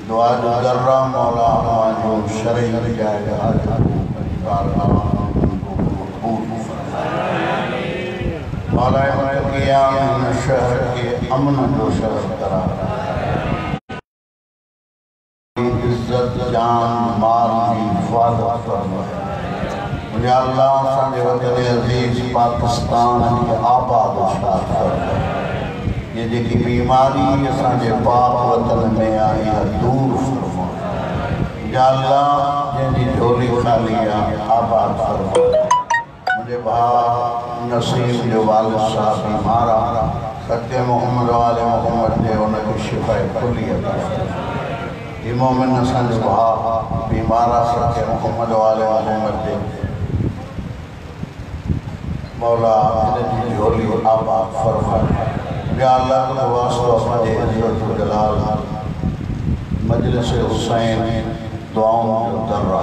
दुआ जो कर रहा मौला जो शरई जाएगा शहर के अमन जो शहर करार, इज्जत जान माल की हिफाजत फरमाए। मुझे अल्लाह असांजे वतन अजीज पाकिस्तान के आबाद शाद फरमाए। ये जेकी बीमारी असांजे पाक वतन में आई है दूर फरमाए। या अल्लाह जंहिंजी झोली खाली है आबाद फरमाए। मुझे भाउ नसीम जो वालिद साहब बीमार आ, सच्चे मोहम्मद वाले मोहम्मद ने उनकी शिफाए खुली अता फरमाए। मोमिन असांजो भाउ बीमार आ, सच्चे मोहम्मद वाले मोहम्मद ने मौला इनकी झोली आबाद फरमाए। या अल्लाह के वास्ते असांजे इज्जत जलाल मजलिस हुसैन दुआओं जो दर्रा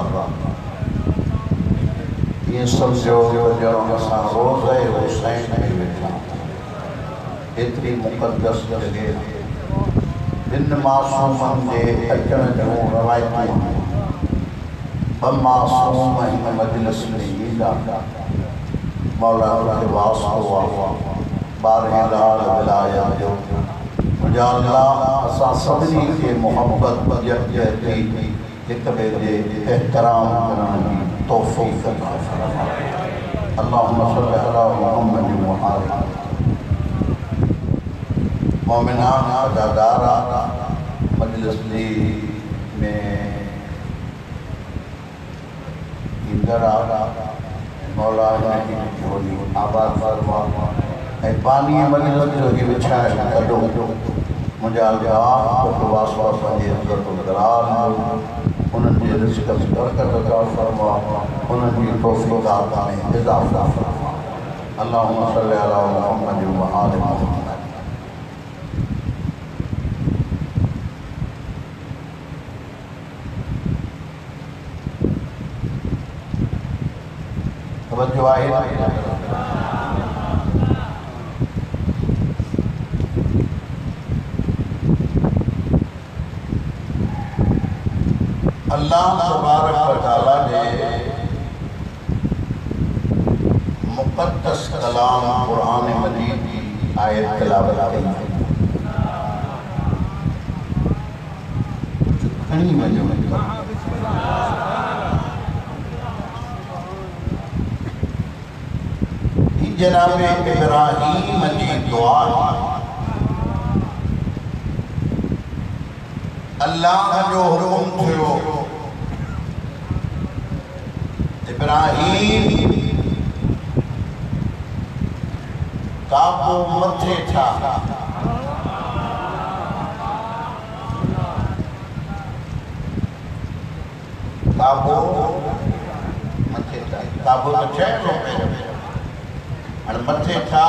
ये सब जो असां रोज़ हुसैन में वेठा एतरी मुक़द्दस जगह जिन मासूमन के अचण जूं रवायतूं ब मासूम हिन मजलिस में ईंदा मौला के वास्तो आ बारह लाल विलायत जो मुझे अल्लाह असां सभिनी के मोहब्बत यकजहती एक ॿिए जे एहतराम करण जी तौफ़ीक़ अता फरमाए। अल्लाहुम्मा सल्लि अला मुहम्मद व आले मोमिनान अज़ादारा मजलिस में इंदरा मौला की झोली आबाद फरमा ऐं पानी मजलिस जो ही विछाए कढो। मुझे अल्लाह वास्ता पंहिंजे इज़्ज़त दलाल उन्हनि जे रिज़्क़ में बरकत अता फरमा, उन्हनि जी तौफ़ीक़ात में इज़ाफ़ा फरमा। अल्लाहुम्मा सल्लि अला मुहम्मद व आले मुहम्मद। तवज्जो आहे अल्लाह तबारक व तआला ने मुक़द्दस कलाम कुरान मजीद की आयत तिलावत कई खणी वञो जनाब इब्राहीम जी दुआ अल्लाह जो हुक्म थियो इब्राहीम काबो मथे था काबो मथे था काबो तो चढ़ो और मथे था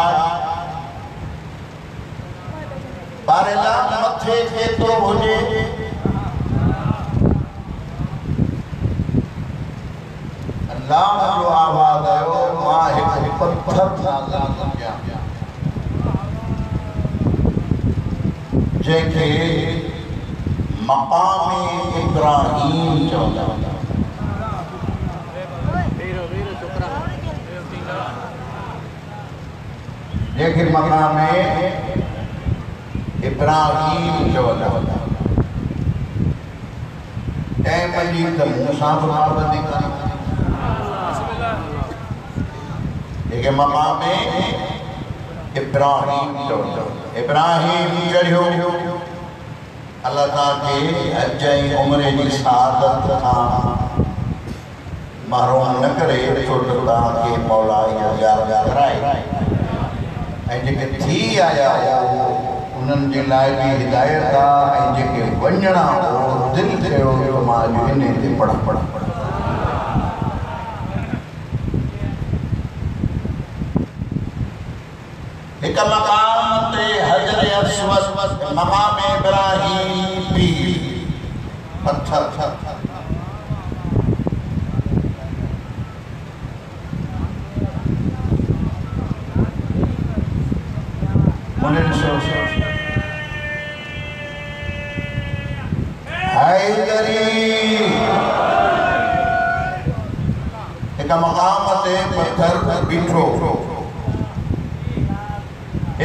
बारेला मथे के तो होजे अल्लाह जो आवाज़ आयो मां एक पत्थर नाज़ किया जेके मकाम इब्राहीम चवंदा जेके मकाम इब्राहीम चवंदा ऐं मजीद मूसा पाबंदी करी जेके मकाम इब्राहीम चवंदा इब्राहीम चढ़ियो अल्लाह ताला के हज ऐं उम्रे जी सआदत खां महरूम न करे छो त तव्हांखे मौला इहा ॻाल्हि कराए ऐं जेके थी आया हो उन्हनि जे लाइ बि हिदायत आहे ऐं जेके वञणा हो दिलि कयो त मां अॼु इन ते पढ़ा हिकु मक़ाम ते हजर अस्वद मक़ाम इब्राहीम भी पत्थर एक मकाम ते पत्थर बीठो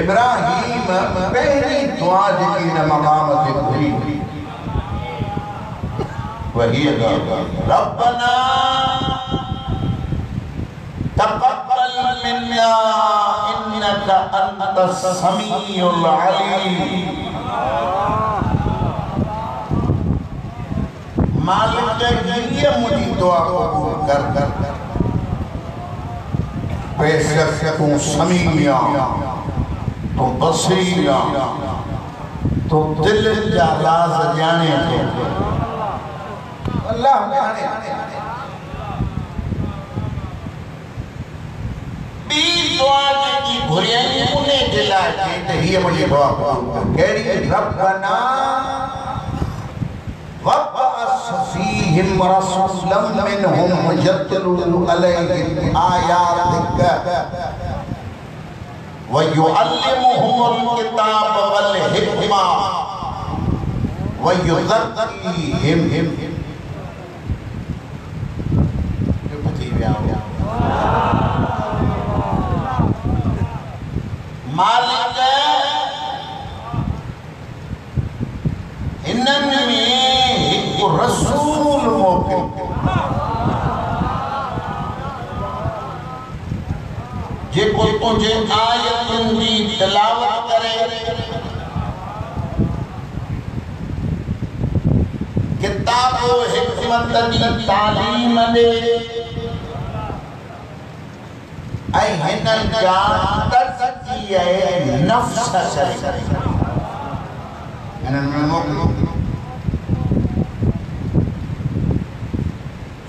इब्राहिम पहली दुआ जेकी न मकाम ते हुई वही रब्बना तक़ब्बल मिन्ना इन्नका अंतस समीउल अलीम। मालिक ये मुझी दुआ कबूल कर बेशक तू समीया तू बसीरा तू दिल जा राज जाने तो अल्लाह जाने। बी दुआ की घुरियाई उन्हें दिला के ते ये मुझी दुआ केड़ी रब्बना वब्अस फीहिम रसूलन मिनहुम यतलू अलैहिम आयातिक व युअल्लिमुहुमुल किताब वल हिकमा व युज़क्कीहिम। मालिक इन्हन में एक रसूल मोकिल जेको तुझे आयतुन जी तिलावत करे किताब हिकमत दी तालीम दे ऐं हिनन जा तज़किया नफ्स करे हिनन में मोकिलो।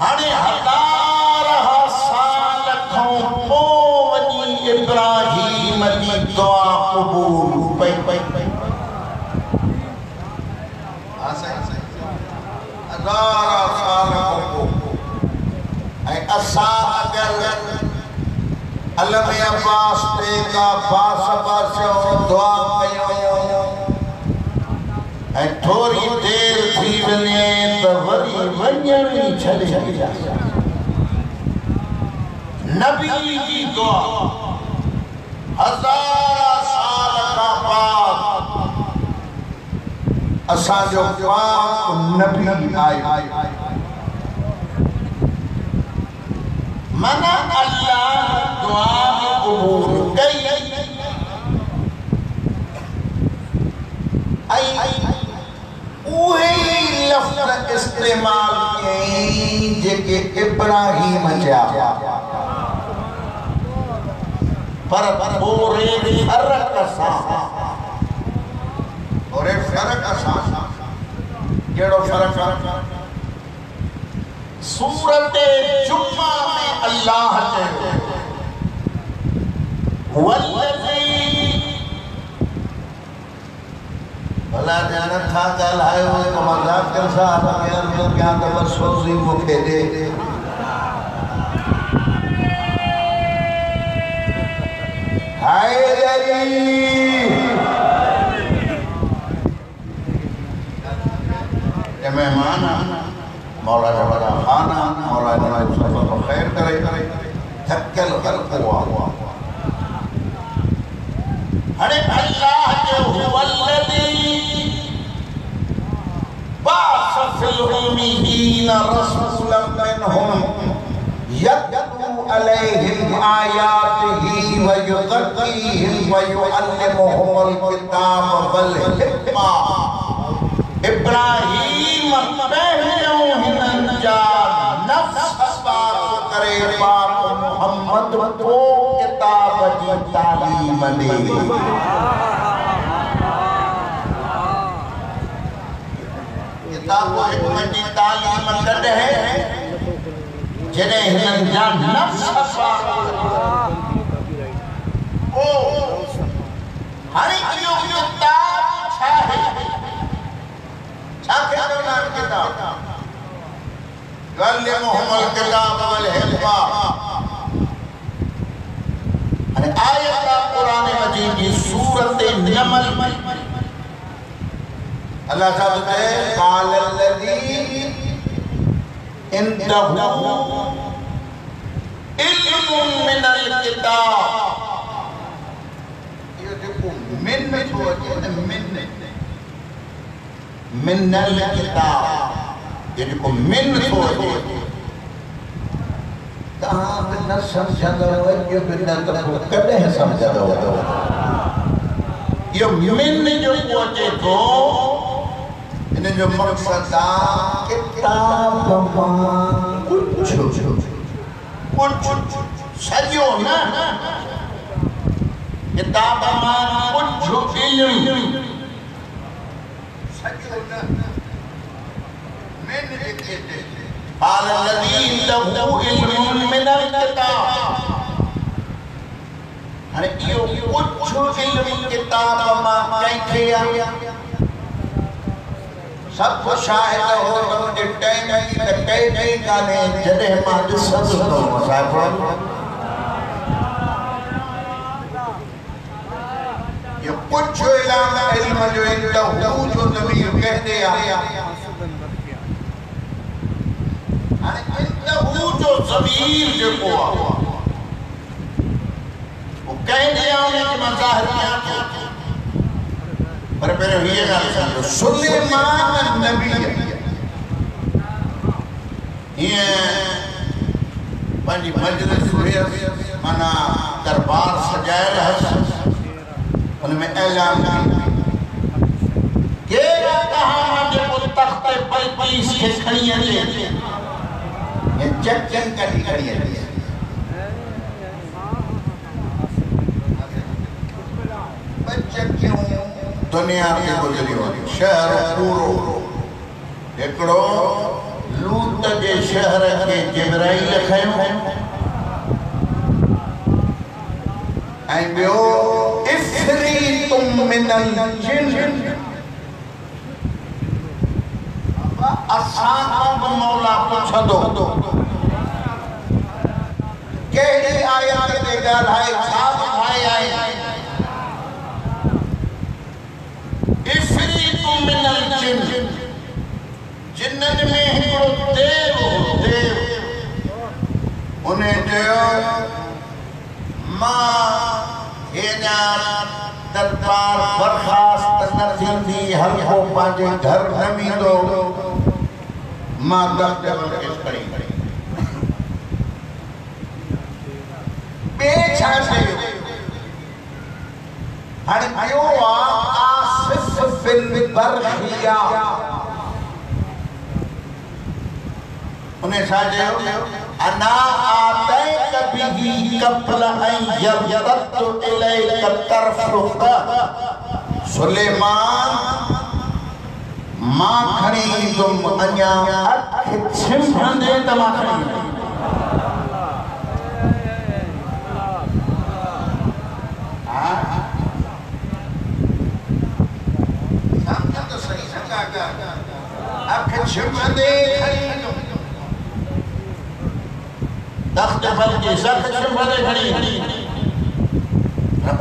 हाणे हजार साल खां पोइ वञी इब्राहिम जी दुआ क़बूल पई हजार साल खां पोइ ऐं असां अगरि अलम अब्बास ते का बास दुआ कयूं ऐं थोड़ी देर थी वञे त वरी वञण ई छॾे ॾींदासीं। नबी जी दुआ हजार साल खां बाद असांजो पाक नबी आयो मना अल्लाह दुआ क़बूल कई उहे लफ्ज़ इस्तेमाल कई जेके इब्राहिम जा पर ओरे फर्क सां केड़ो फर्क सूरत जुम्मा में अल्लाह भला ध्यान था ॻाल्हायो हिकु मज़ाक कर साहब क्या त बस सोज़ी मूंखे ॾे हाय मेहमान मौला जबरा खाना मौला सफर को खैर करे थकल खल्क़ हुआ अरे अल्लाह जो हुवल्लज़ी बाअस फिल उम्मीयीन रसूलन मिनहुम यतलू अलैहिम आयातिही व युज़क्कीहिम व युअल्लिमुहुमुल किताब वल हिकमा। इब्राहिम पहले हिनन जा नफ्स पाक करे पाक मोहम्मद को किताब जी तालीम दे किताब हिकमत जी तालीम कद है जने हिनन जा नफ्स पाक ओ हर इहो किताब छा है कहते नाम किताब युअल्लिमुहुमुल किताब वल हिकमा। अरे आयत कुरान मजीद की सूरत नमल अल्लाह ताला कहते क़ालल्लज़ी इंदहु इल्मुन मिनल किताब। ये जो मिन तो अचे न मिनल किताब ये को मिन तो अचे तहां बि न समझंदो अॼु बि न त कॾहिं समझंदो यो मिन जो को अचे थो इन जो मक़सद आ किताब मां कुछ सॼो न किताब मां कुछ इल्म सॼो न मिन जेके قال الذي له علم من الكتاب हाणे इहो कुछ इल्म किताब मां कंहिंखे आहे सब शाहिद हो तो मुझे टाइम की त कई काने जॾहिं मां ॾिसंदो साहिब ये कुछ इल्म जो इंतहू जो ज़मीर कहते हैं हाणे इंतहू जो ज़मीर जेको आहे वो कहते हैं कि मज़ाहिर क्या पर पहिरियों हीअ ॻाल्हि सम्झो सुलेमान नबी हीअं पंहिंजी मजलिस माना दरबार सजायल हुअसि हुनमें ऐलान केरु तव्हां जेको तख़्त बल्क़ीस खे खणी अचे ये चकचन कढी खणी अचे दुनिया के गुजरी हो शहर पूरो एकड़ो लूत जे शहर के जिब्राइल खयो ऐं ॿियो इफ़रीतुम मिनल जिन असां खां मौला पुछंदो कहिड़ी आयत ते ॻाल्हाए छा ॿुधाए आहे जिन्नन में हिकिड़ो देव उन्हें चयो मां हेजा दरबार बर्खास्त न थींदी हल्को पंहिंजे घर न वेंदो मां दफ़्तर खड़ी ॿिए छा चयो हाणे आयो आसिफ फिल बरखिया उन्हें छा चयो अना आतैक बिही क़ब्ल अन यबतु इलैका तरफुक सुलेमान मां खणी तुम अञा अख छिंभंदे त मां खणी अख छिंभंदे खणी तख्त बल्कि सख्त छिंभंदे खणी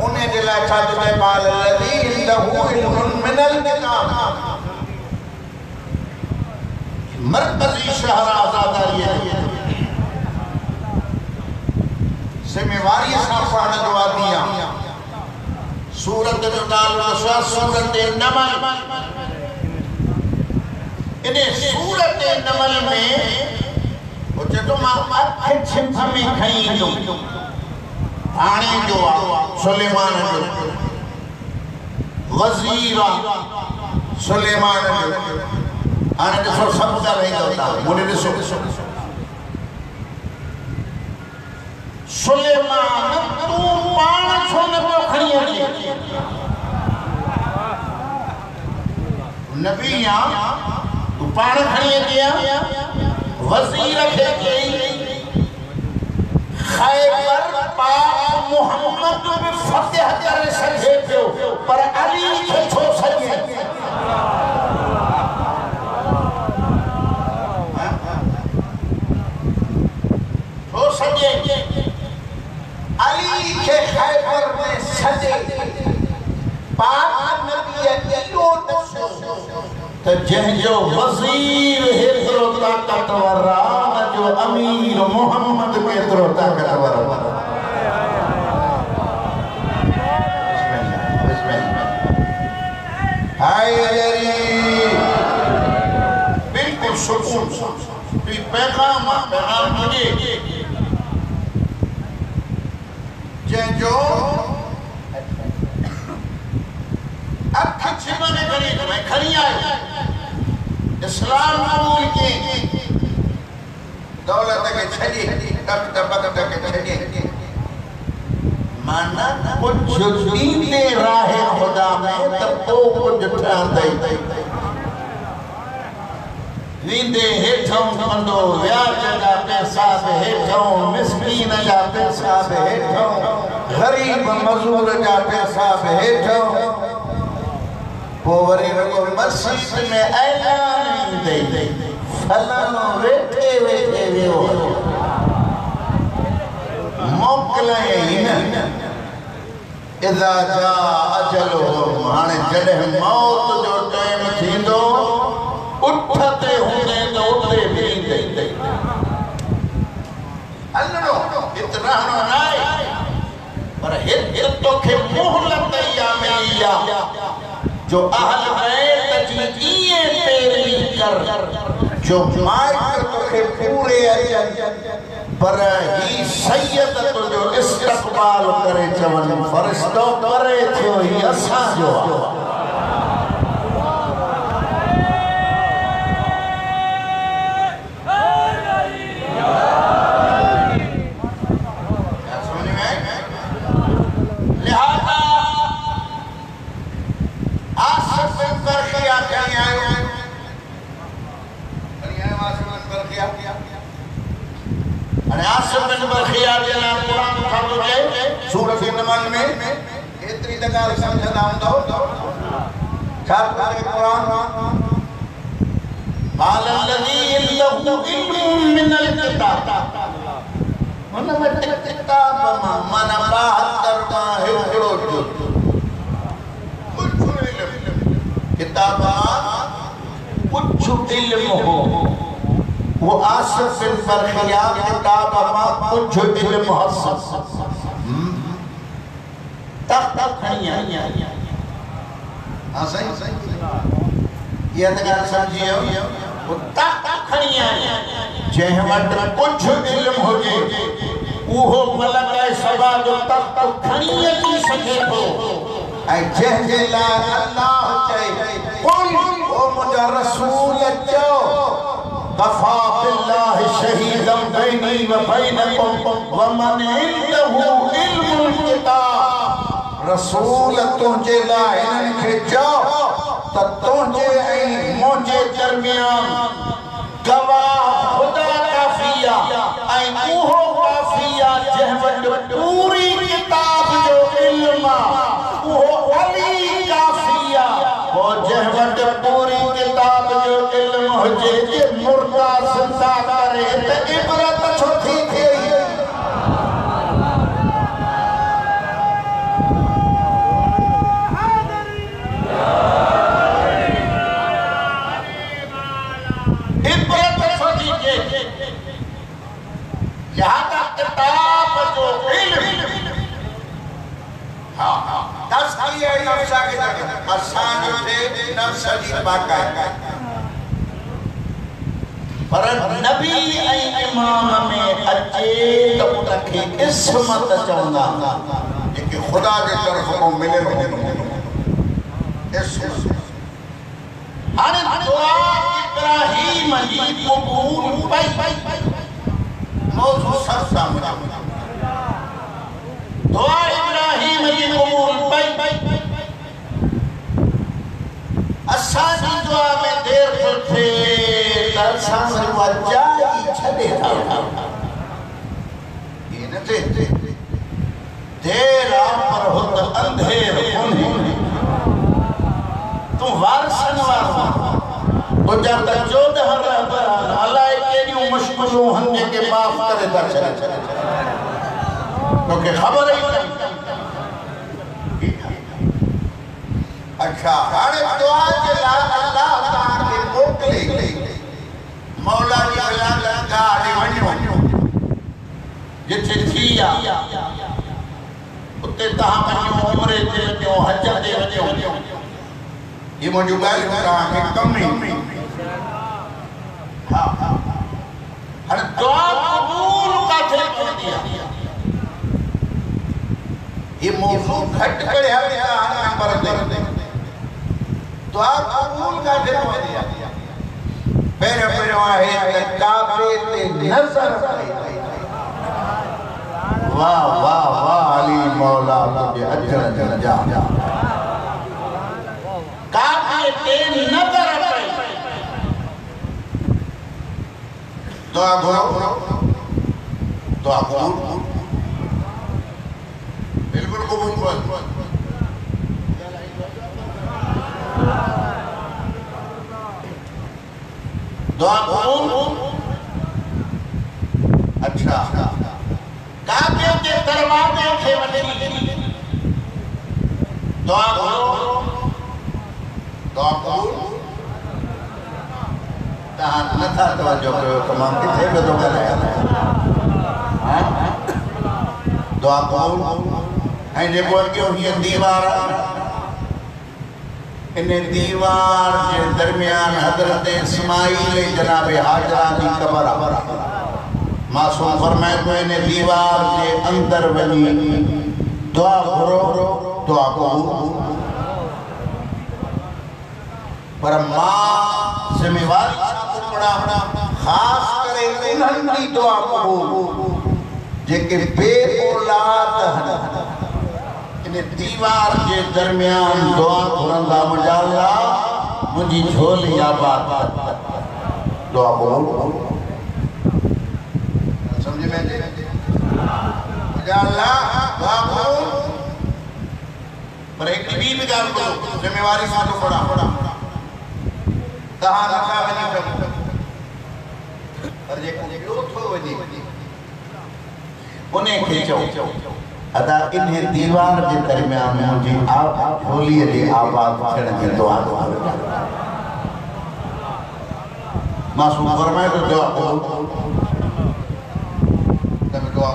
उन्हें दिला छा चए माल लदी लहू इल्मुन मिनल किताब मरकजी शहर आजादारी है जिम्मेवारी सां पढ़ण जो आदिया सूरत जो नालो सूरत नमल इन्हें सूरत नमल में वो चतो मां अख छिंभ में खई तो हाणे जो सुलेमान जो वजीर सुलेमान जो हाणे ॾिसो सभु था रहंदा मुने ॾिसो सुलेमान तू पाण छो न पियो खणी अचे नबी तू पाण खणी अचे वजीर खे चई खैबर पाक मोहम्मद बि फतह करे सघे पियो पर अली खे छो सघे छो सघे अली खे खैबर में सजे पाक नबी इहो दसो त जंहिंजो वज़ीर हेतिरो ताक़तवर आहे जो अमीर मोहम्मद केतिरो ताक़तवर आहे बिल्कुल सुकून पैगाम मुझे जो अख छिपन करी मैं खड़ी आई इस्लाम कबूल की दौलत के छड़ी तख्त बख्त के छड़ी माना कुछ दीने राह खुदा में तब कुछ ठांदे वींदे हेठों कंदो व्याज जा पैसा बे हेठों मिस्कीन जा पैसा बे हेठों गरीब मजदूर जा पैसा बे हेठों पोवरी को मस्जिद में ऐलान दे फलानो वेठे वेठे वियो मोकले हिन इज़ा जा अजलो हाने जड़े मौत जो टाइम थींदो उठते होंगे तो उठते भी दे अल्लाह इतना नाए पर हित तो के मोहलत या मिलिया जो अहल बैत जी ये तेरी कर जो माइक तो के पूरे पर ही सैयद तो जो इस्तकबाल करे चवन फरिश्तो करे थियो ही असा जो वो आसिफ बिन बरखिया किताब में कुछ इल्म हसन तक खणिया हां सही ये तगार समझियो वो तक खणिया जह वट कुछ इल्म हो जे ओहो मलक सबा जो तक खणिया की सके तो ऐ जह जे ला अल्लाह चए कुल ओ मुजा रसूल चो कफा बिल्लाह शहीदम बैनी व बैनकुम व मन इंदहु इल्मुल किताब रसूल तुझे ला इनन के जाओ त तुझे ऐ मुझे दरमियान गवाह खुदा काफिया ऐ ओहो काफिया जहवट पूरी किताब जो इल्म ओहो अली काफिया वो जहवट पूरी किताब जो इल्म हो जे मुर्दा जिंदा करे त इबरत छोटी थी इबरत छोटी के लिहाजा किताब जो इल्म हां तस्किया नफ्स के जगह आसान थे नफ्स की बाका पर नबी ऐ इमाम में अचे तो उनके इस्मत चवंदा जेके खुदा के तरफ को मिले हो इस्मत हाने दुआ इब्राहिम जी कबूल पाई मौजू सस्ता मुझे दुआ इब्राहिम जी कबूल पाई असा जी दुआ में देर थे दर्शन वजाई छदे था ये न थे तेरा पर होत अंधेर कोने तू वारसन वार तो जब तक 14 रहबर अल्लाह केनी मुश्किलों हंजे के माफ करे ता चले क्योंकि खबर ही नहीं अच्छा हाने दुआ के ला अल्लाह ताला के मोकले मौला जी अल्लाह गाड़ी वणो जिथे थिया उते तहां वणो उमरे ते वणो हज ते वणो ये मुझे गाली करा के कम नहीं हाँ हर दुआ कबूल का थे कर दिया ये मौजू घट कर है नंबर दे दुआ कबूल का थे कर दिया पहले है काबे ते नजर वाह वाह वाह अली मौला तुझे अजर जा काबे ते नजर दुआ करो दुआ कबूल बिल्कुल कबूल कर दुआ कबूल अच्छा काबे के दरवाजे के वली दुआ करो दुआ कबूल तहां नथा तवज्जो कयो तमाम किथे पे तो करे हां दुआ कबूल ऐं जेको अॻियो हीअ दीवार इन दीवार के दरमियान हजरत इस्माइल जनाब हाजरा की कबर मासूम फरमाए तो इन दीवार के अंदर वही दुआ करो दुआ कबूल पर मां जिम्मेवारी बड़ा खास करे उन्हनि की दुआ कबूल जेके बे औलाद इन दीवार के दरमियान दुआ करंदा मुंहिंजा अल्लाह मुंहिंजी झोली आबाद दुआ कबूल समझ में मुंहिंजा अल्लाह दुआ कबूल पर एक ॿी बि ॻाल्हि करो जिम्मेवारी सां तो बड़ा तहां नथा वञी सघो पर जेको ॿियो थो वञे उन्हें खे चओ अदा इन दीवार के दरमियान मुझे आप झोली दी आवाज छड़ के दुआ मासूम फरमाए तो दुआ करो तब दुआ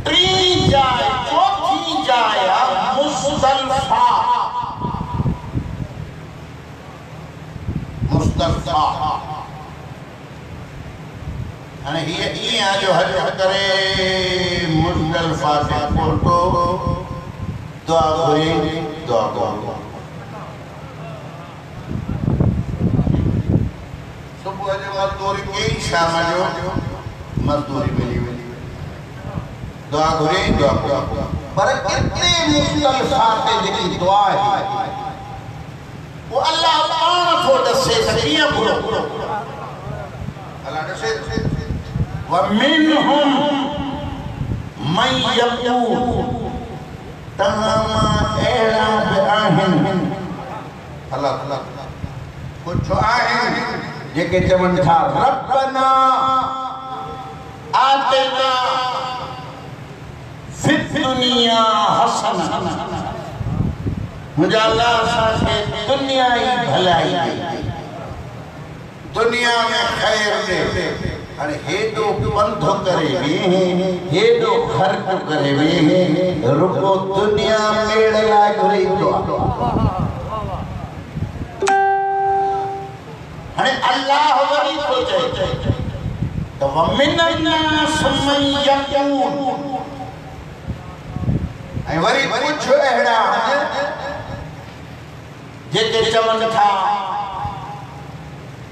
त्री जाए चौथी जाए मुस्तल्फा मुस्तल्फा अने ये जो हज करे मुस्तल्फा से फोटो दुआ करी दुआ करो सुबह जो मजदूरी की शाम जो मजदूरी मिली दुआ करी दुआ करो पर कितने मुस्तल्फा से जेकी दुआ है वो अल्लाह पाण को दसे सकिया बोलो अल्लाह दसे वमिनहुम मन यक़ूल तमामा एड़ा बिआहिन अल्लाह कुछ आहिन जेके चवन था रब्बना आतिना फिद दुनिया हसना मुझे अल्लाह असांखे दुनिया ही भलाई दुनिया में खैर दे अरे हेडो बंध करे हेडो खर्च करे रुको दुनिया मेड़ ला घुरी तो अरे अल्लाह वरी तो चए तो वमिनना सुमन यक़ूल ऐं वरी कुछ अहिड़ा जेके चवन था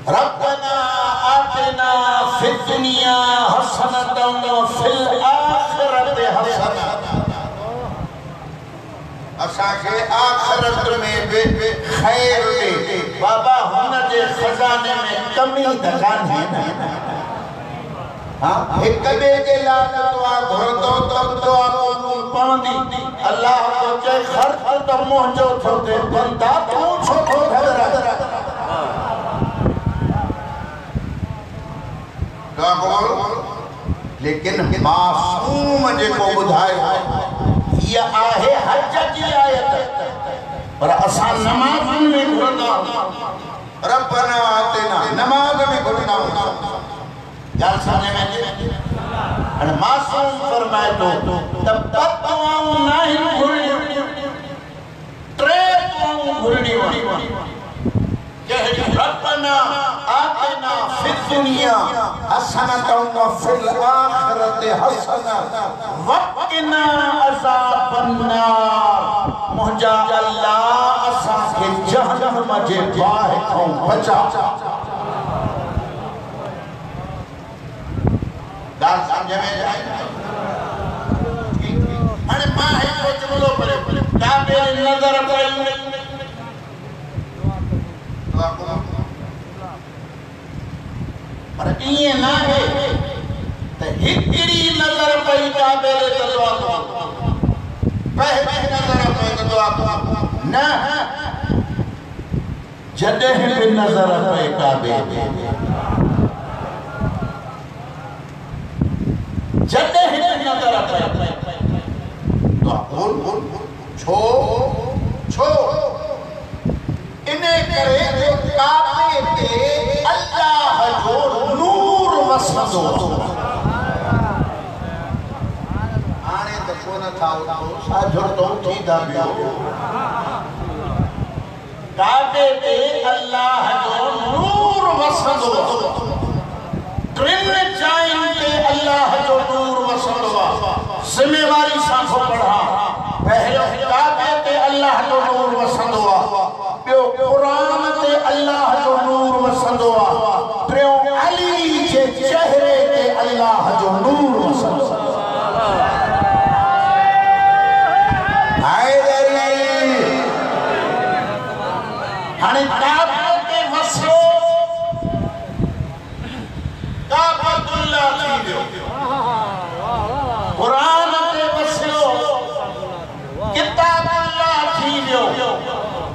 रब्बना आतिना फिद दुनिया हसनतन व फिल आखिरति हसना असांखे आखिरत में भी खैर दे बाबा हुन जे खजाने में कमी दकान है हां एक बे जे लाल दुआ घुरंदो तब दुआ कबूल पवंदी अल्लाह को चए खर्च त मुंहिंजो थो थे बंदा तूं छो थो घबरा लेकिन मासूम जेको बुधाए ये आहे हज की आयत पर असां नमाज में घुरंदा रब्बना आतिना नमाज में घुरंदा यार समझ में अने मासूम फरमाए तो तब तक दुआऊं नहीं घुरी 3 रब्बना आतिना फिद दुनिया हसनतन व फिल आखिरति हसनतन वक़िना अज़ाबन्नार। मुंहिंजा अल्लाह असांखे जहन्नम जे बाहि खां बचा। ॻाल्हि सम्झ में जाए हाणे मां हिकिड़ो जुमिलो पढ़ियो काबे नज़र कई पर इएं न आहे त हिकिड़ी नज़र पई काबे ते दुआ करो पहिरीं नज़र पई त दुआ करो न जॾहिं बि नज़र पई काबे ते जॾहिं बि नज़र पई छो छो इने करे जो काबे ते अल्लाह जो नूर वसंदो हाणे त कोन था साझो तो थींदा पियो काबे ते अल्लाह जो नूर वसंदो टिन जाइन ते अल्लाह जो नूर वसंदो जिम्मेवारी सां को पढ़ा पहलो काबे ते अल्लाह जो नूर वसंदो ॿियो क़ुरान ते अल्लाह जो नूर वसंदो टियों अली जे चेहरे ते अल्लाह जो नूर वसंदो हाणे काबे ते वसो काबतुल्लाह थी वियो क़ुरान ते वसियो किताबुल्लाह थी वियो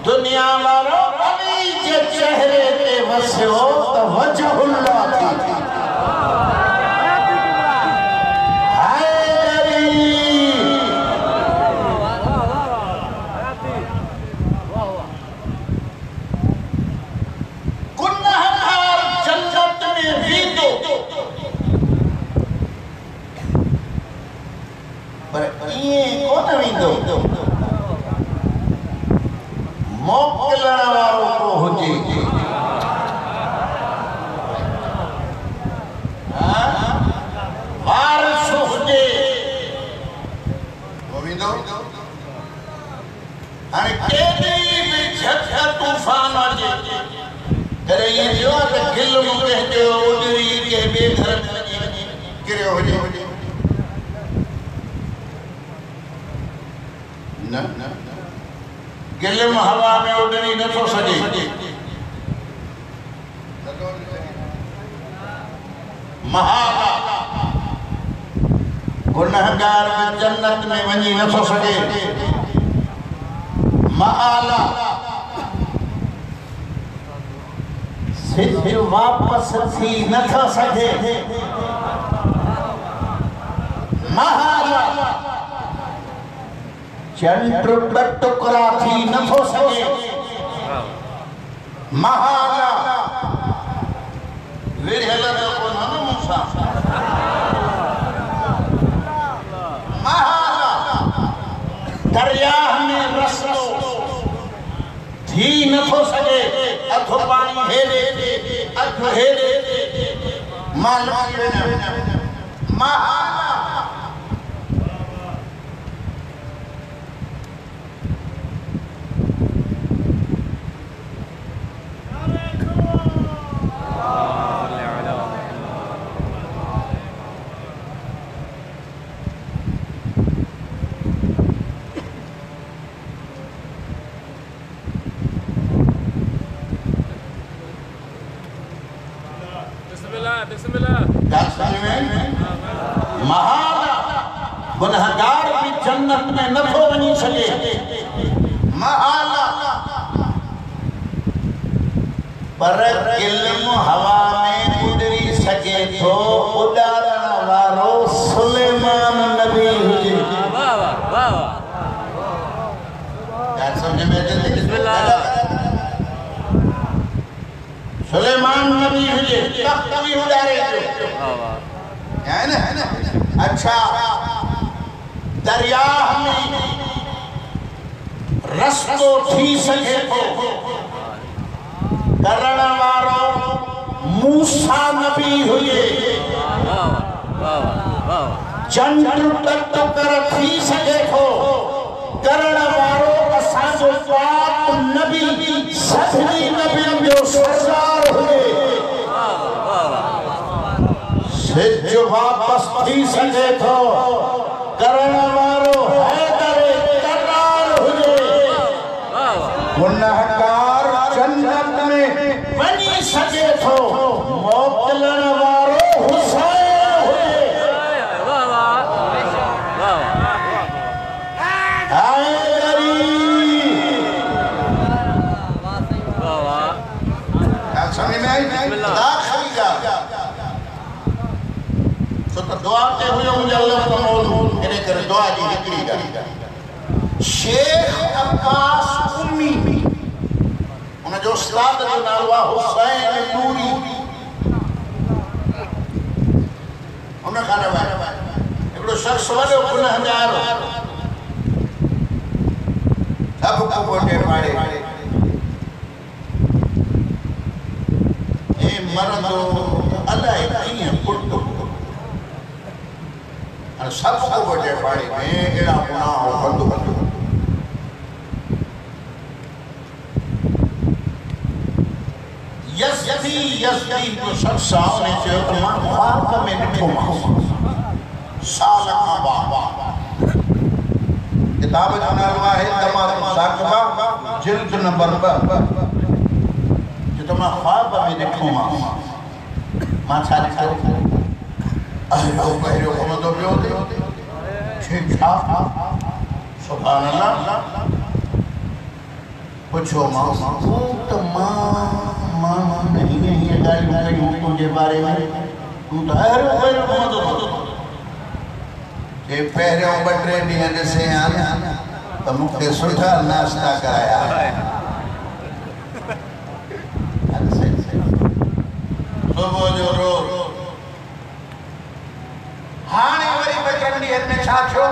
दुनिया वारो अली जे चेहरे ते वसियो त वजहुल्लाह थी वियो गुनहगार जन्नत में वेंदो पर इएं कोन वेंदो मोकिलण वारो को हुजे वारिस हुजे वो वेंदो हाणे केॾी बि झट तूफ़ान अचे करे इएं थियो आहे त गिल मूंखे जो उॾरी कंहिं ॿिए घर में वञी किरियो हुजे न गिलम हवा में उड़नी न तो सके महागा गुनहगार में जन्नत में वनी न तो सके महाला सिद्ध वापस थी न तो सके महाला चंद्र टुकड़ा थी न हो सके महागा विरहला को न मूसा महागा दरिया में रस्तो थी न हो सके अथो पानी हेरे अथो हेरे माल महागा गुनहगार भी जन्नत में न थो वनी सके महाला पर इल्म हवा में उड़री सके तो उड़ारण वारो सुलेमान नबी हुजे वाह वाह वाह क्या समझ में आते बिस्मिल्लाह सुलेमान नबी हुजे तख्त भी उड़ारे वाह वाह है ना अच्छा दरिया में रस्तो थी सके तो करण वारो मूसा नबी हुए चंड तक कर थी सके थो करण वारो असांजो पाक नबी सभनी नबियन जो सरदार हुए सिज वापस थी सके थो करण वारो हैदर करार हुए गुनाहगार जन्नत में वनी सके थो मोकलण वारो हुसैन हुए हाय गरीब समझ में आई दाखिल जा तो दुआ के हुए मुझे अल्लाह का मौलू इन्हें करे दुआ जी हिकड़ी गा शेख अब्बास उम्मी उन जो उस्ताद जो नालो आहे हुसैन नूरी उन खां हिकिड़ो शख्स वॾो गुनहगार सब को बोटे पाड़े ए मरदो अलाए कीअं पुट सब को बोटे पाड़े में एड़ा गुनाह हो बंदो यज़दी जो शख्स ने चयो त मां ख्वाब में ॾिठो साल खां बाबा किताब जो नालो आहे तमाम साक़बा जिल्द नंबर 2 जो मां ख्वाब में ॾिठो मां छा ॾिठो अहिड़ो पहिरियों घुमंदो पियो ठीक ठाक सुभान अल्लाह पुछो मां त मां नहीं ये गाली कयूं तुझे बारे में तू तो अहिड़ो पहिरियों घुमंदो के पहिरियों 2-3 ॾींहं ॾिसे आया त मूंखे सुठा नाश्ता कराया सुबुह जो रोज़ हाणे वरी 2-3 ॾींहंनि में छा थियो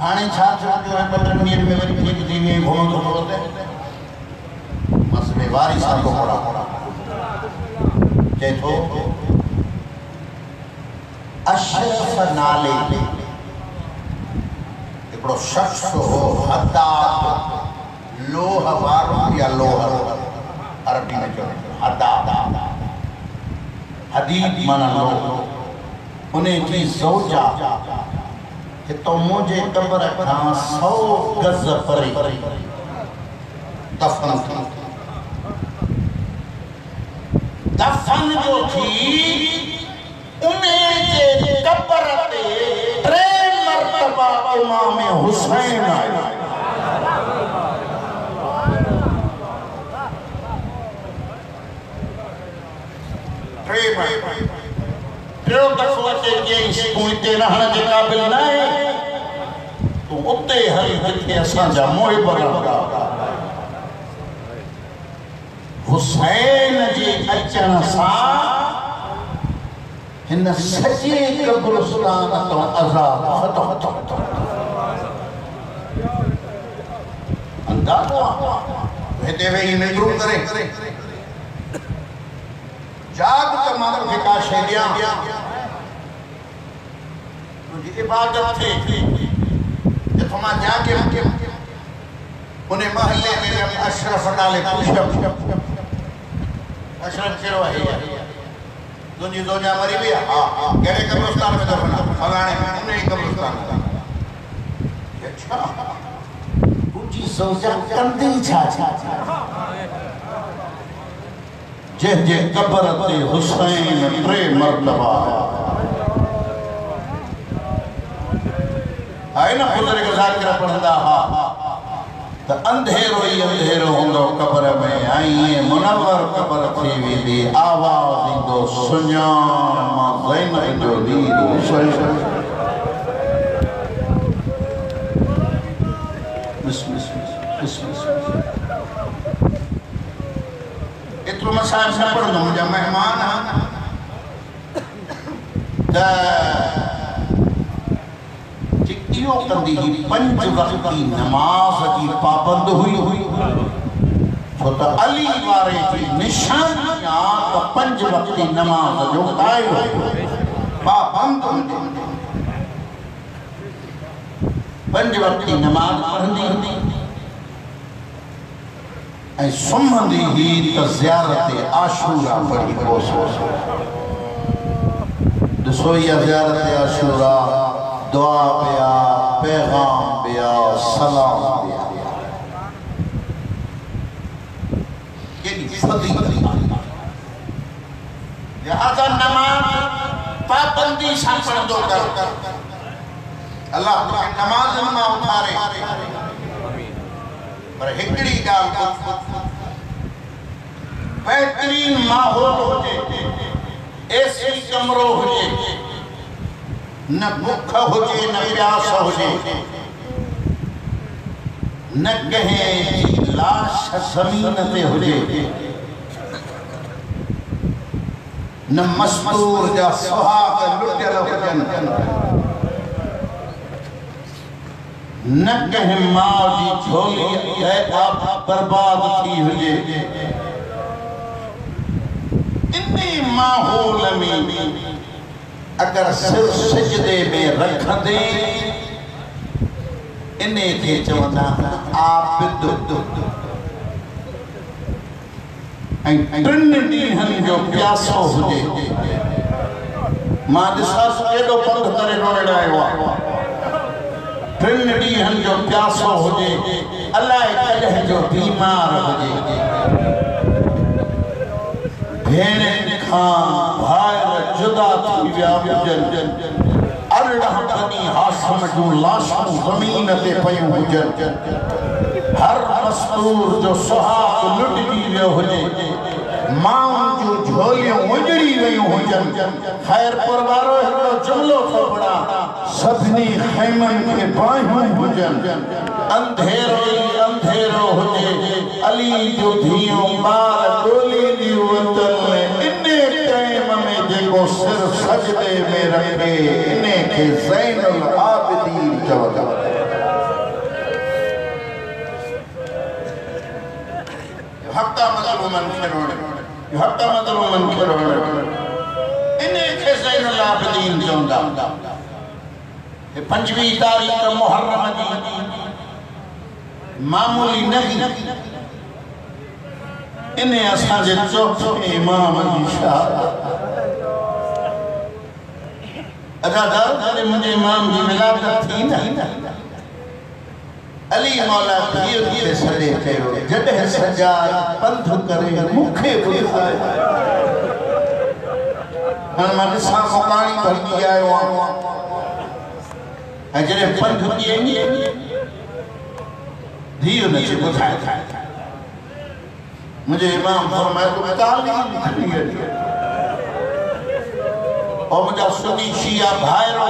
हाणे छा थियो जो 2-3 ॾींहंनि में वरी ठीक थी वई घुमंदो थो ते मसले वारी सां को मोड़ा चए थो अशरफ नाले हिकिड़ो शख्स हो हदाद लोह वारो या लोह अरबी में चवंदा हदाद हदीद माना लोह उन जी ज़ौजा तो मुझे कब्र खां 100 गज परे दफन जो थी उन्हें जे कब्र ते 3 मरतबा इमाम हुसैन आया 3 टियों दफ़ो अचे चईंसि तूं हिते रहण जे क़ाबिल न आहे तूं उते हल जिथे असांजा मुहिब रहंदा हुसैन जे अचण सां हिन सॼे कब्रिस्तान तां अज़ाब ख़तम अंदाज़ो हिते वेही निगरू करे जाग तमाम फिका शेलिया तुझी इबादत थे जब हम जाके उन्हें महल्ले में अशरफ नाले पुष्प अशरफ केरो है तुझी जोजा मरी भी हां केड़े कब्रिस्तान में दफना फलाने में उन्हें कब्रिस्तान अच्छा तुझी जोजा कंदी छा जे कब्र ते हुसैन 3 मरतबा आए ना बुजुर्ग ज़ाकिर पढ़ंदा हा त अंधेरो ही अंधेरो होंदो कब्र में आई मुनव्वर कब्र थी वेंदी आवाज़ ईंदो सुञाण मां ज़ैनब जो दीद हुसैन इतरो मसाइब न पढ़ंदो मुंहिंजा मेहमान इहो कंदी ही 5 वक्त की नमाज की पाबंद हुई छो त अली वारे जी निशानी आ त 5 वक्त की नमाज जो कायल पाबंद 5 वक्त की नमाज पढ़ंदी ऐ सुम्हंदी ही त ज़ियारत आशूरा पढ़ी पोसो ॾिसो इहा ज़ियारत आशूरा दुआ बिया पैगाम बिया सलाम बिया केॾी फज़ीलत लिहाज़ा नमाज़ पाबंदी सां पढ़ंदो कर अल्लाह तोखे नमाज़नि मां उथारे पर हिकिड़ी ॻाल्हि बेहतरीन माहौल हुजे एसी कमरो हुजे न भुख हुजे न प्यास हुजे न कहीं लाश ज़मीन ते हुजे न मस्तूर जा सुहाग लुटियल हुजनि न कहीं मां जी झोली बर्बाद थी हुजे इन्हीं माहौल में अगर सिर सजदे में रखंदे इन्हे के चवंदा आबिद ऐं 3 ॾींहनि जो प्यासो हुजे मां ॾिसां केॾो पंध करे रोइण आयो आहे 3 ॾींहनि जो प्यासो हुजे अलाए कॾहिं जो बीमार हुजे भेण खां भाइर जुदा थी विया हुजनि 18 बनी हाशिम जूं लाशूं ज़मीन ते पयूं हुजनि हर मस्तूर जो सुहाग लुटिजी वियो हुजे माउनि जूं झोलियूं उजड़ी वियूं हुजनि ख़ैरपुर वारो हिकिड़ो जुमिलो थो पढ़ा सभिनी ख़ैमनि खे बाहियूं हुजनि अंधेरो ई अंधेरो हुजे अली जो धीअ ॿार ॻोल्हींदी वतन इन्हे टाइम में जेको सिर सजदे में रखे इन्हे खे ज़ैनुल आबिदीन चवंदा हक़ मज़लूमनि खे रोइण इन्हे खे ज़ैनुल आबिदीन चवंदा 25 तारीख़ मुहर्रम जी मामूली नहीं इन्हें असांजे चौथे इमाम जी शहादत अदादार करे मुझे इमाम जी विलादत थी न अली मौला पीर खे सॾे कयो जॾहिं सजाद पंध करे मूंखे ॿुधाए हाणे मां ॾिसां मुकाणी भरती आयो आहियां ऐं जॾहिं पंध कयई धीअ नथी ॿुधाए मुझे इमाम फरमाए तो तालीम खणी अची और मुझा सुनी शिया भाइरो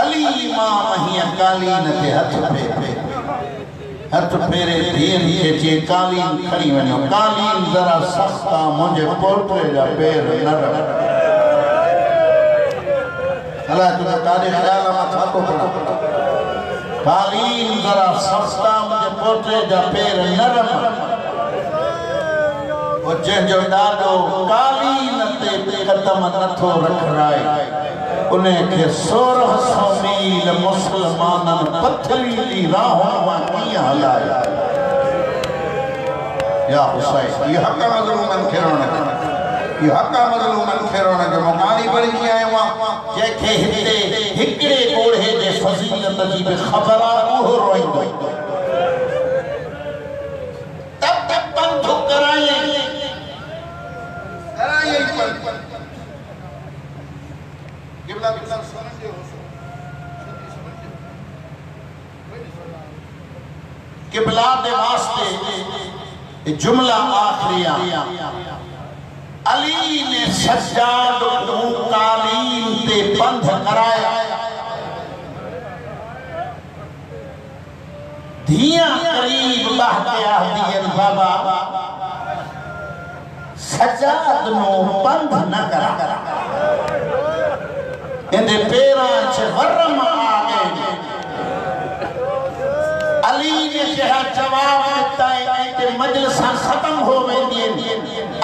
अली इमाम हीअं कालीन ते हथ फेरे धीअनि खे चए कालीन खणी वञो कालीन ज़रा सख़्त आहे मुंहिंजे पोटे जा पेर नरम अलाए तुंहिंजे काॾे ख़्याल मां छा थो पढ़ां कालीन ज़रा सख़्त आहे मुंहिंजे पोटे जा पेर नरम जंहिंजो ॾाढो कालीन ते क़दम नथो रखराए उनखे 1600 मील मुसलमाननि पथरीली राहुनि मां कीअं हलाए या हुसैन इहो हक़ मज़लूमनि खे रोइण जो मुकानी पढ़ी आयो आहियां जंहिंखे हिते हिकिड़े ॻोढ़े जे फज़ीलत जी बि ख़बर आहे उहो रोईंदो तब तक पंध कराए किबला दे वास्ते जुमला आखिरिया अली ने सज्जाद को कालीन ते पंध कराया धिया करीब बाह के आदियन बाबा सज्जाद नो पंध न करा इंदे पेरां च वरम आ गए अली ने कहा जवाब दिता है कि मजलिसां खत्म हो वेंदी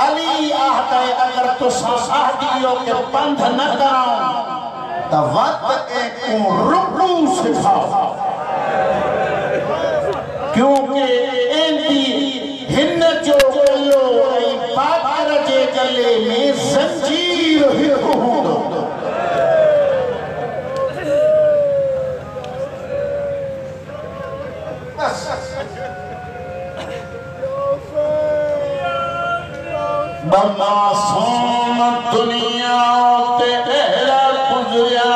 अली आहता है अगर तुसा साहबियों के बंध न कराओ तो वक्त एक रुकू सिखाओ क्योंकि एंदी हिन जो गलो ऐं बाबर जे गले में जंजीर हिकु हूंदो बमासूम दुनिया ते अहरा गुजरिया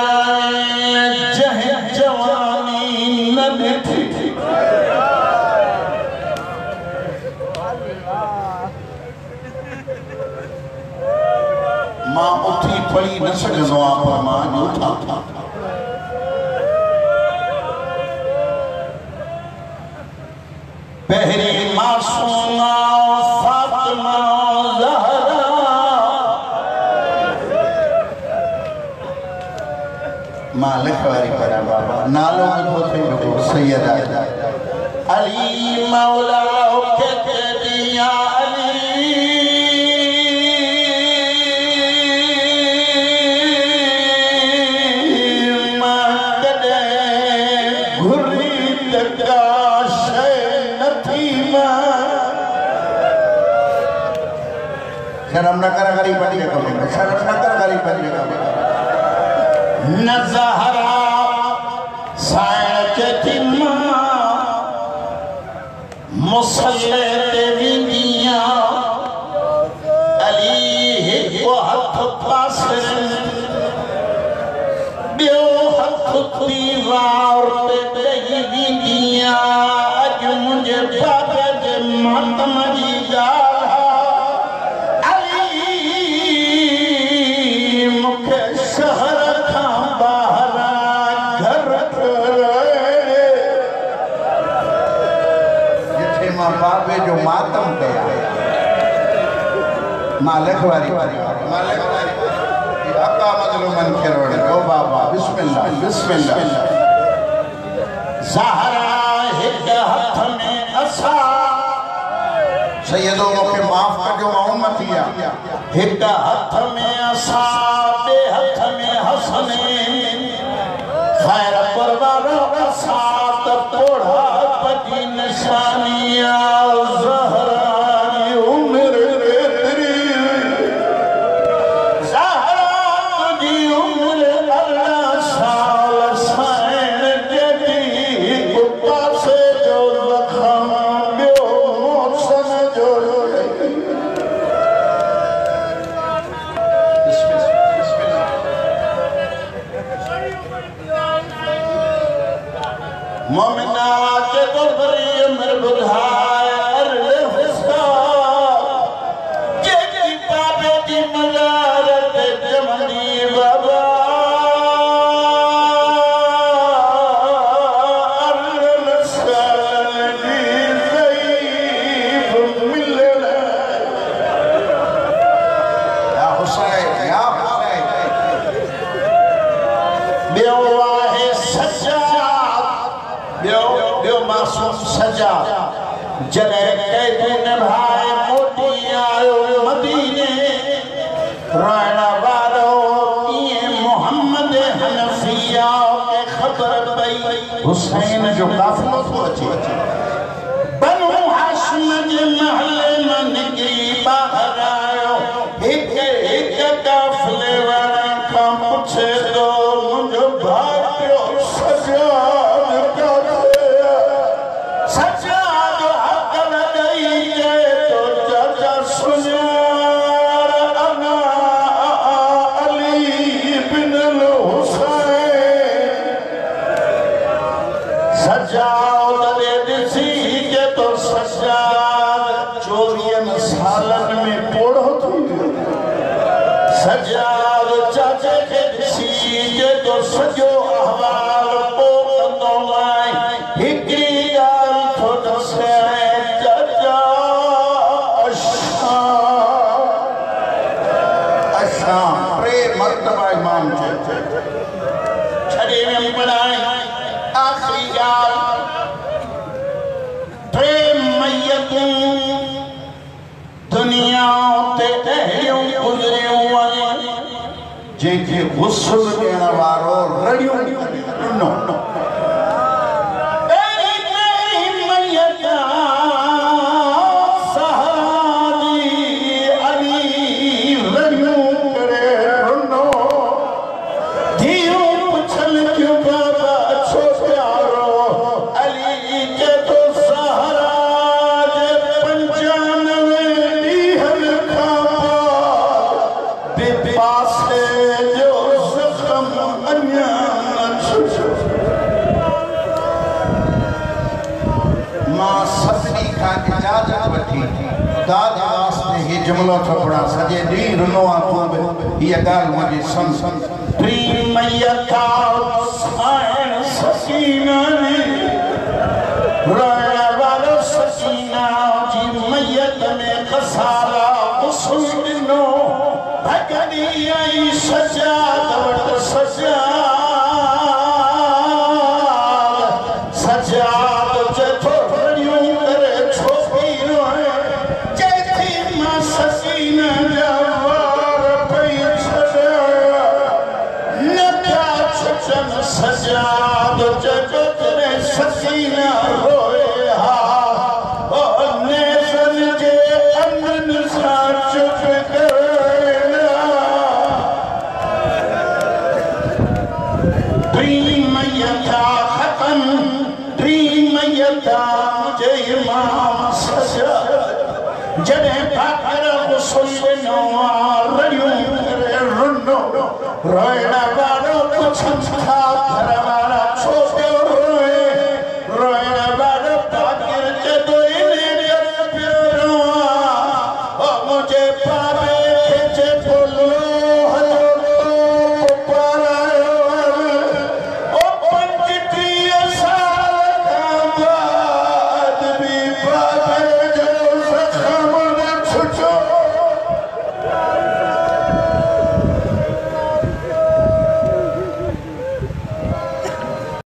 जह जवानी न ॾिठी मां उठी पढ़ी न सघंदो आहियां पर मां अॼु उथां पहिरीं मासूमा फातिमा ज़हरा मां लिखवारी पढ़ा बाबा नालो ॿुधो थे रुगो सैयदा अली मौला के दिया शर्म न कर गरीब बन के कभी शर्म न कर गरीब बन के कभी न ज़हरा साइण के तिमा मुसल्ले ते विंदिया अली हिकु हथ पासे बियो हथ दीवार ते ॾेई विंदिया अॼु मुंहिंजे बाबे जे मातम जी ॻाल्हि बाबे जो मातम कया मालिक वारी अका मजलूमन खे रोड़े ओ बाबा बिस्मिल्लाह बिस्मिल्लाह ज़हरा हिक हथ में असा सैयदो मूंखे माफ़ कजो मां उम्मती आहियां हिक हथ में असा बे हथ में हसनैन खैर परवारो असा त तोड़ा पजी निशानिया ज़हरा उम्र तेरी ज़हरा तुझी उम्र 18 साल साइण जेकी पासे जो लखम बियो मौसन जो मोमिना के गोबरी अमर बुधार हिस्सा जेकी बाबे की मज़ारत जमनी बाबा अरसाली ज़ईफ़ मिलना या हुसैन बियो आहे सच्चा बियो मासूम सजा जॾहिं कैदी निभाए मोटी आयो मदीने रहण वारो ईअं मोहम्मद हनफिया खे ख़बर पई हुसैन जो काफ़िलो थो अचे बनु हाशिम जे महले मां निकिरी ॿाहिरि आयो हिक काफ़िले वारनि खां पुछे थो मुंहिंजो भाइयो सजाद सजाद हक़ न ॾेई चए थो चाचा सुञाण अना अली बिन हुसैन सजाद ॾिसी के तो सजाद 24 सालन में पोड़ो थी सजाद चाचे के ॾिसी के तो सॼो अहवाल पोखंदो माए हिकिड़ी ॻाल्हि थो दसे चाचा अशां टे मर्तबा इमाम चए जेके गुस्ल ॾियण वारो रड़ियूं ॾिनो दाद वास्ते ही जुमलो छपड़ा सजे दी रुनो आंखों में ये गाल मुझे सम प्रेम यथा सायन ससीना ने रोया वालो ससीना जी मैयत में कसारा उसुनो भगनी आई सजा दवट सजा सजा जथो रड़ियों करे छोपी रोए ससीना जवार पई छड़या न क्या छचन सजाद जगत ने ससीना रोए हा ओ नेसन जे अनन सा चुप करना ड्रीम यथा खत्म ड्रीम यथा मुझे इमाम सजा जने भाकर गुस्लो रड़ियों करे रुनो रोयना वालो कुछ था